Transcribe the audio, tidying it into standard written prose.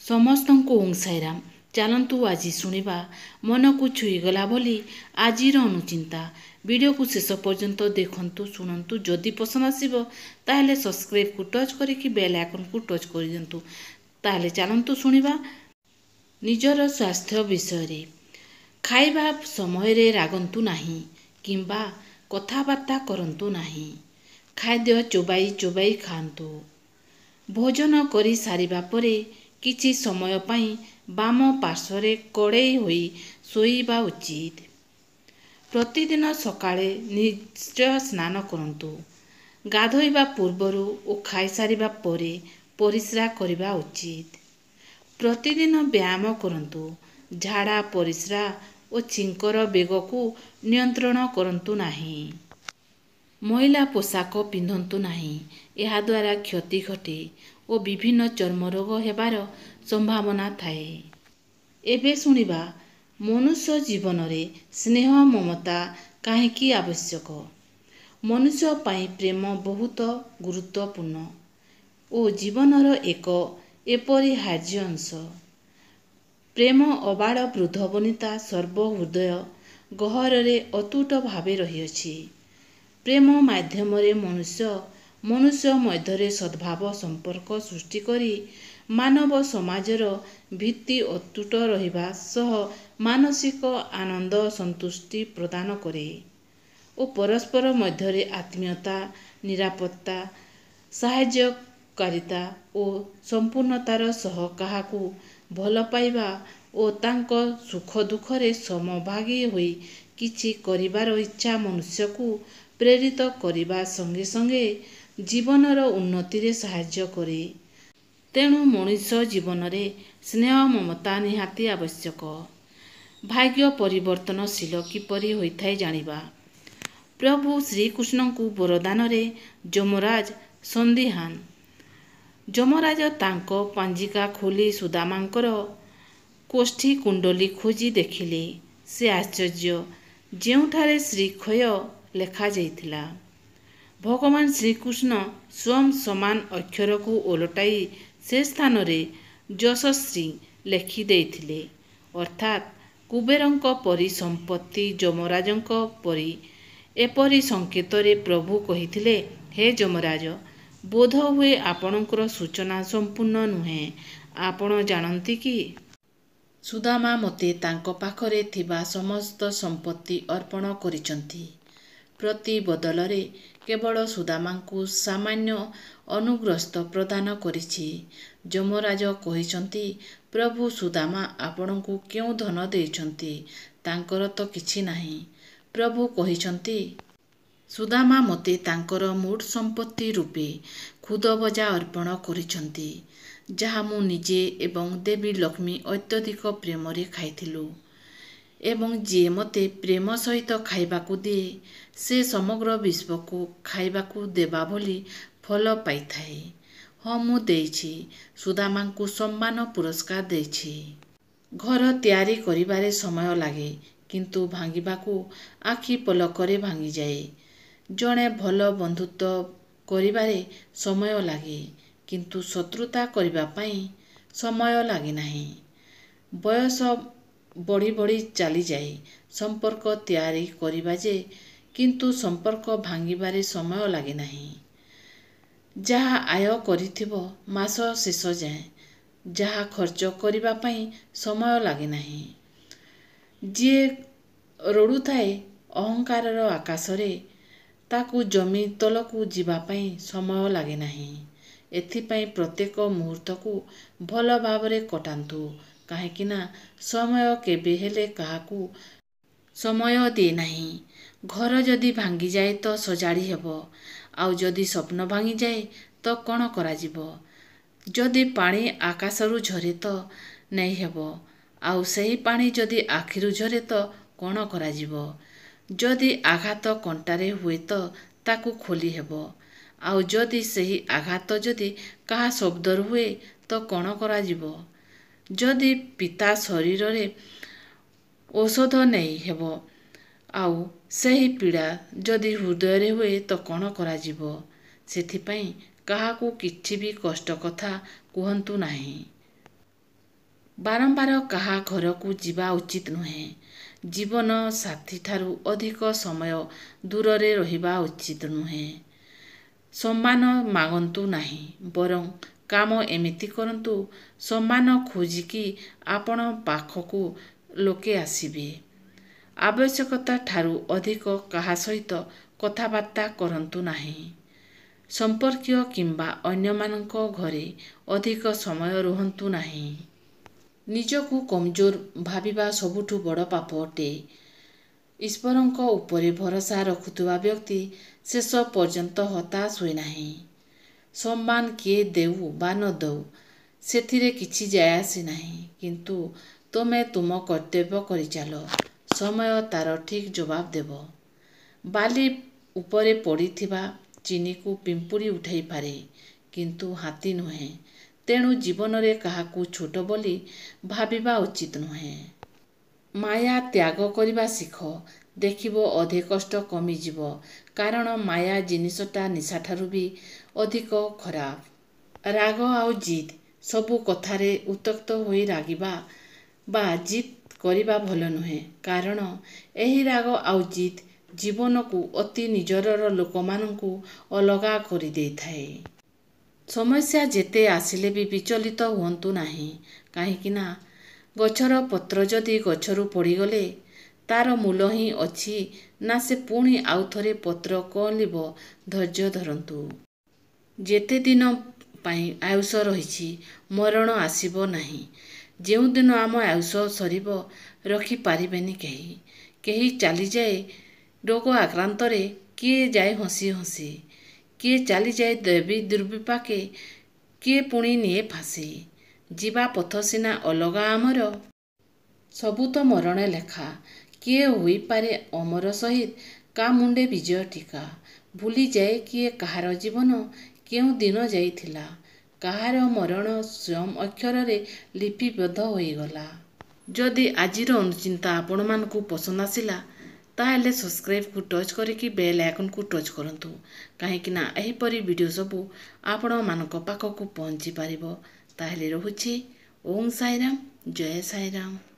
ସମସ୍ତଙ୍କୁ ଓଁ ସାଇରାମ। ଚାଲନ୍ତୁ ଆଜି ଶୁଣିବା ମନକୁ ଛୁଇଁଗଲା ବୋଲି ଆଜିର ଅନୁଚିନ୍ତା। ଭିଡ଼ିଓକୁ ଶେଷ ପର୍ଯ୍ୟନ୍ତ ଦେଖନ୍ତୁ, ଶୁଣନ୍ତୁ। ଯଦି ପସନ୍ଦ ଆସିବ ତାହେଲେ ସବସ୍କ୍ରାଇବକୁ ଟଚ୍ କରିକି ବେଲ୍ ଆଇକନ୍କୁ ଟଚ୍ କରିଦିଅନ୍ତୁ। ତାହେଲେ ଚାଲନ୍ତୁ ଶୁଣିବା ନିଜର ସ୍ୱାସ୍ଥ୍ୟ ବିଷୟରେ। ଖାଇବା ସମୟରେ ରାଗନ୍ତୁ ନାହିଁ କିମ୍ବା କଥାବାର୍ତ୍ତା କରନ୍ତୁ ନାହିଁ। ଖାଦ୍ୟ ଚୋବାଇ ଚୋବାଇ ଖାଆନ୍ତୁ। ଭୋଜନ କରି ସାରିବା ପରେ କିଛି ସମୟ ପାଇଁ ବାମ ପାର୍ଶ୍ୱରେ କଡ଼େଇ ହୋଇ ଶୋଇବା ଉଚିତ। ପ୍ରତିଦିନ ସକାଳେ ନିଶ୍ଚୟ ସ୍ନାନ କରନ୍ତୁ। ଗାଧୋଇବା ପୂର୍ବରୁ ଓ ଖାଇସାରିବା ପରେ ପରିସ୍ରା କରିବା ଉଚିତ। ପ୍ରତିଦିନ ବ୍ୟାୟାମ କରନ୍ତୁ। ଝାଡ଼ା, ପରିସ୍ରା ଓ ଛିଙ୍କର ବେଗକୁ ନିୟନ୍ତ୍ରଣ କରନ୍ତୁ ନାହିଁ। ମଇଳା ପୋଷାକ ପିନ୍ଧନ୍ତୁ ନାହିଁ। ଏହାଦ୍ୱାରା କ୍ଷତି ଘଟେ ଓ ବିଭିନ୍ନ ଚର୍ମ ରୋଗ ହେବାର ସମ୍ଭାବନା ଥାଏ। ଏବେ ଶୁଣିବା ମନୁଷ୍ୟ ଜୀବନରେ ସ୍ନେହ ମମତା କାହିଁକି ଆବଶ୍ୟକ। ମନୁଷ୍ୟ ପାଇଁ ପ୍ରେମ ବହୁତ ଗୁରୁତ୍ୱପୂର୍ଣ୍ଣ ଓ ଜୀବନର ଏକ ଅପରିହାର୍ଯ୍ୟ ଅଂଶ। ପ୍ରେମ ଅବାଧ ବୃଦ୍ଧ ବନିତା ସର୍ବହୃଦୟ ଗହ୍ୱରରେ ଅତୁଟ ଭାବେ ରହିଅଛି। ପ୍ରେମ ମାଧ୍ୟମରେ ମନୁଷ୍ୟ ମଧ୍ୟରେ ସଦ୍ଭାବ ସମ୍ପର୍କ ସୃଷ୍ଟି କରି ମାନବ ସମାଜର ଭିତ୍ତି ଅତୁଟ ରହିବା ସହ ମାନସିକ ଆନନ୍ଦ ସନ୍ତୁଷ୍ଟି ପ୍ରଦାନ କରେ ଓ ପରସ୍ପର ମଧ୍ୟରେ ଆତ୍ମୀୟତା, ନିରାପତ୍ତା, ସାହାଯ୍ୟକାରିତା ଓ ସମ୍ପୂର୍ଣ୍ଣତାର ସହ କାହାକୁ ଭଲ ପାଇବା ଓ ତାଙ୍କ ସୁଖ ଦୁଃଖରେ ସମଭାଗୀ ହୋଇ କିଛି କରିବାର ଇଚ୍ଛା ମନୁଷ୍ୟକୁ ପ୍ରେରିତ କରିବା ସଙ୍ଗେ ସଙ୍ଗେ ଜୀବନର ଉନ୍ନତିରେ ସାହାଯ୍ୟ କରେ। ତେଣୁ ମଣିଷ ଜୀବନରେ ସ୍ନେହ ମମତା ନିହାତି ଆବଶ୍ୟକ। ଭାଗ୍ୟ ପରିବର୍ତ୍ତନଶୀଳ କିପରି ହୋଇଥାଏ ଜାଣିବା। ପ୍ରଭୁ ଶ୍ରୀକୃଷ୍ଣଙ୍କୁ ବରଦାନରେ ଯମରାଜ ସନ୍ଦିହାନ। ଯମରାଜ ତାଙ୍କ ପଞ୍ଜିକା ଖୋଲି ସୁଦାମାଙ୍କର କୋଷ୍ଠୀ କୁଣ୍ଡଲୀ ଖୋଜି ଦେଖିଲେ। ସେ ଆଶ୍ଚର୍ଯ୍ୟ, ଯେଉଁଠାରେ ଶ୍ରୀକ୍ଷୟ ଲେଖାଯାଇଥିଲା ଭଗବାନ ଶ୍ରୀକୃଷ୍ଣ ସ୍ୱୟଂ ସମାନ ଅକ୍ଷରକୁ ଓଲଟାଇ ସେ ସ୍ଥାନରେ ଯଶସ୍ୱୀ ଲେଖିଦେଇଥିଲେ। ଅର୍ଥାତ୍ କୁବେରଙ୍କ ପରି ସମ୍ପତ୍ତି ଯମରାଜଙ୍କ ପରି। ଏପରି ସଂକେତରେ ପ୍ରଭୁ କହିଥିଲେ, ହେ ଯମରାଜ, ବୋଧହୁଏ ଆପଣଙ୍କର ସୂଚନା ସମ୍ପୂର୍ଣ୍ଣ ନୁହେଁ। ଆପଣ ଜାଣନ୍ତି କି? ସୁଦାମା ମୋତେ ତାଙ୍କ ପାଖରେ ଥିବା ସମସ୍ତ ସମ୍ପତ୍ତି ଅର୍ପଣ କରିଛନ୍ତି। ପ୍ରତି ବଦଳରେ କେବଳ ସୁଦାମାଙ୍କୁ ସାମାନ୍ୟ ଅନୁଗ୍ରହ ପ୍ରଦାନ କରିଛି। ଯମରାଜ କହିଛନ୍ତି, ପ୍ରଭୁ ସୁଦାମା ଆପଣଙ୍କୁ କେଉଁ ଧନ ଦେଇଛନ୍ତି? ତାଙ୍କର ତ କିଛି ନାହିଁ। ପ୍ରଭୁ କହିଛନ୍ତି, ସୁଦାମା ମୋତେ ତାଙ୍କର ମୋଟ ସମ୍ପତ୍ତି ରୂପେ ଖୁଦଭଜା ଅର୍ପଣ କରିଛନ୍ତି, ଯାହା ମୁଁ ନିଜେ ଏବଂ ଦେବୀ ଲକ୍ଷ୍ମୀ ଅତ୍ୟଧିକ ପ୍ରେମରେ ଖାଇଥିଲୁ। ଏବଂ ଯିଏ ମୋତେ ପ୍ରେମ ସହିତ ଖାଇବାକୁ ଦିଏ, ସେ ସମଗ୍ର ବିଶ୍ୱକୁ ଖାଇବାକୁ ଦେବା ଭଳି ଫଳ ପାଇଥାଏ। ହଁ, ମୁଁ ଦେଇଛି। ସୁଦାମାଙ୍କୁ ସମ୍ମାନ ପୁରସ୍କାର ଦେଇଛି। ଘର ତିଆରି କରିବାରେ ସମୟ ଲାଗେ, କିନ୍ତୁ ଭାଙ୍ଗିବାକୁ ଆଖି ପଲକରେ ଭାଙ୍ଗିଯାଏ। ଜଣେ ଭଲ ବନ୍ଧୁତ୍ୱ କରିବାରେ ସମୟ ଲାଗେ, କିନ୍ତୁ ଶତ୍ରୁତା କରିବା ପାଇଁ ସମୟ ଲାଗେ ନାହିଁ। ବୟସ ବଢ଼ି ବଢ଼ି ଚାଲିଯାଏ। ସମ୍ପର୍କ ତିଆରି କରିବା ଯେ, କିନ୍ତୁ ସମ୍ପର୍କ ଭାଙ୍ଗିବାରେ ସମୟ ଲାଗେ ନାହିଁ। ଯାହା ଆୟ କରିଥିବ ମାସ ଶେଷ ଯାଏ, ଯାହା ଖର୍ଚ୍ଚ କରିବା ପାଇଁ ସମୟ ଲାଗେ ନାହିଁ। ଯିଏ ରଡ଼ୁଥାଏ ଅହଙ୍କାରର ଆକାଶରେ, ତାକୁ ଜମି ତଳକୁ ଯିବା ପାଇଁ ସମୟ ଲାଗେ ନାହିଁ। ଏଥିପାଇଁ ପ୍ରତ୍ୟେକ ମୁହୂର୍ତ୍ତକୁ ଭଲ ଭାବରେ କଟାନ୍ତୁ, କାହିଁକି ନା ସମୟ କେବେ ହେଲେ କାହାକୁ ସମୟ ଦିଏ ନାହିଁ। ଘର ଯଦି ଭାଙ୍ଗିଯାଏ ତ ସଜାଡ଼ି ହେବ, ଆଉ ଯଦି ସ୍ୱପ୍ନ ଭାଙ୍ଗିଯାଏ ତ କ'ଣ କରାଯିବ? ଯଦି ପାଣି ଆକାଶରୁ ଝରେ ତ ନେଇହେବ, ଆଉ ସେହି ପାଣି ଯଦି ଆଖିରୁ ଝରେ ତ କ'ଣ କରାଯିବ? ଯଦି ଆଘାତ କଣ୍ଟାରେ ହୁଏ ତ ତାକୁ ଖୋଲି ହେବ, ଆଉ ଯଦି ସେହି ଆଘାତ ଯଦି କାହା ଶବ୍ଦରୁ ହୁଏ ତ କ'ଣ କରାଯିବ? ଯଦି ପିତା ଶରୀରରେ ଔଷଧ ନେଇ ହେବ, ଆଉ ସେହି ପୀଡ଼ା ଯଦି ହୃଦୟରେ ହୁଏ ତ କ'ଣ କରାଯିବ? ସେଥିପାଇଁ କାହାକୁ କିଛି ବି କଷ୍ଟ କଥା କୁହନ୍ତୁ ନାହିଁ। ବାରମ୍ବାର କାହା ଘରକୁ ଯିବା ଉଚିତ ନୁହେଁ। ଜୀବନ ସାଥୀଠାରୁ ଅଧିକ ସମୟ ଦୂରରେ ରହିବା ଉଚିତ ନୁହେଁ। ସମ୍ମାନ ମାଗନ୍ତୁ ନାହିଁ, ବରଂ କାମ ଏମିତି କରନ୍ତୁ ସମ୍ମାନ ଖୋଜିକି ଆପଣ ପାଖକୁ ଲୋକେ ଆସିବେ। ଆବଶ୍ୟକତା ଠାରୁ ଅଧିକ କାହା ସହିତ କଥାବାର୍ତ୍ତା କରନ୍ତୁ ନାହିଁ। ସମ୍ପର୍କୀୟ କିମ୍ବା ଅନ୍ୟମାନଙ୍କ ଘରେ ଅଧିକ ସମୟ ରୁହନ୍ତୁ ନାହିଁ। ନିଜକୁ କମଜୋର ଭାବିବା ସବୁଠୁ ବଡ଼ ପାପ ଅଟେ। ଈଶ୍ୱରଙ୍କ ଉପରେ ଭରସା ରଖୁଥିବା ବ୍ୟକ୍ତି ଶେଷ ପର୍ଯ୍ୟନ୍ତ ହତାଶ ହୁଏ ନାହିଁ। ସମ୍ମାନ କିଏ ଦେଉ ବା ନ ଦେଉ ସେଥିରେ କିଛି ଯାଏ ଆସେ ନାହିଁ, କିନ୍ତୁ ତୁମେ ତୁମ କର୍ତ୍ତବ୍ୟ କରିଚାଲ। ସମୟ ତାର ଠିକ୍ ଜବାବ ଦେବ। ବାଲି ଉପରେ ପଡ଼ିଥିବା ଚିନିକୁ ପିମ୍ପୁଡ଼ି ଉଠାଇପାରେ, କିନ୍ତୁ ହାତୀ ନୁହେଁ। ତେଣୁ ଜୀବନରେ କାହାକୁ ଛୋଟ ବୋଲି ଭାବିବା ଉଚିତ ନୁହେଁ। ମାୟା ତ୍ୟାଗ କରିବା ଶିଖ, ଦେଖିବ ଅଧେ କଷ୍ଟ କମିଯିବ। କାରଣ ମାୟା ଜିନିଷଟା ନିଶାଠାରୁ ବି ଅଧିକ ଖରାପ। ରାଗ ଆଉ ଜିଦ୍ ସବୁ କଥାରେ ଉତ୍ତ୍ୟକ୍ତ ହୋଇ ରାଗିବା ବା ଜିଦ୍ କରିବା ଭଲ ନୁହେଁ। କାରଣ ଏହି ରାଗ ଆଉ ଜିଦ୍ ଜୀବନକୁ ଅତି ନିଜର ଲୋକମାନଙ୍କୁ ଅଲଗା କରିଦେଇଥାଏ। ସମସ୍ୟା ଯେତେ ଆସିଲେ ବି ବିଚଳିତ ହୁଅନ୍ତୁ ନାହିଁ। କାହିଁକି ନା ଗଛର ପତ୍ର ଯଦି ଗଛରୁ ପଡ଼ିଗଲେ ତାର ମୂଳ ହିଁ ଅଛି ନା ସେ ପୁଣି ଆଉ ଥରେ ପତ୍ର କଅଁଳିବ। ଧୈର୍ଯ୍ୟ ଧରନ୍ତୁ। ଯେତେ ଦିନ ପାଇଁ ଆୟୁଷ ରହିଛି ମରଣ ଆସିବ ନାହିଁ। ଯେଉଁଦିନ ଆମ ଆୟୁଷ ସରିବ ରଖିପାରିବେନି କେହି। କେହି ଚାଲିଯାଏ ରୋଗ ଆକ୍ରାନ୍ତରେ, କିଏ ଯାଏ ହସି ହସି, କିଏ ଚାଲିଯାଏ ଦେବୀ ଦୁର୍ବିପାକେ, କିଏ ପୁଣି ନିଏ ଫାଶୀ। ଯିବା ପଥ ସିନା ଅଲଗା ଆମର, ସବୁ ତ ମରଣେ ଲେଖା। କିଏ ହୋଇପାରେ ଅମର ସହିଦ, କା ମୁଣ୍ଡେ ବିଜୟ ଟୀକା। ଭୁଲିଯାଏ କିଏ କାହାର ଜୀବନ କେଉଁ ଦିନ ଯାଇଥିଲା, କାହାର ମରଣ ସ୍ୱୟଂ ଅକ୍ଷରରେ ଲିପିବଦ୍ଧ ହୋଇଗଲା। ଯଦି ଆଜିର ଅନୁଚିନ୍ତା ଆପଣମାନଙ୍କୁ ପସନ୍ଦ ଆସିଲା ତାହେଲେ ସବସ୍କ୍ରାଇବକୁ ଟଚ୍ କରିକି ବେଲ୍ ଆଇକନ୍କୁ ଟଚ୍ କରନ୍ତୁ। କାହିଁକି ନା ଏହିପରି ଭିଡ଼ିଓ ସବୁ ଆପଣମାନଙ୍କ ପାଖକୁ ପହଞ୍ଚି ପାରିବ। ତାହେଲେ ରହୁଛି। ଓଁ ସାଇରାମ, ଜୟ ସାଇରାମ।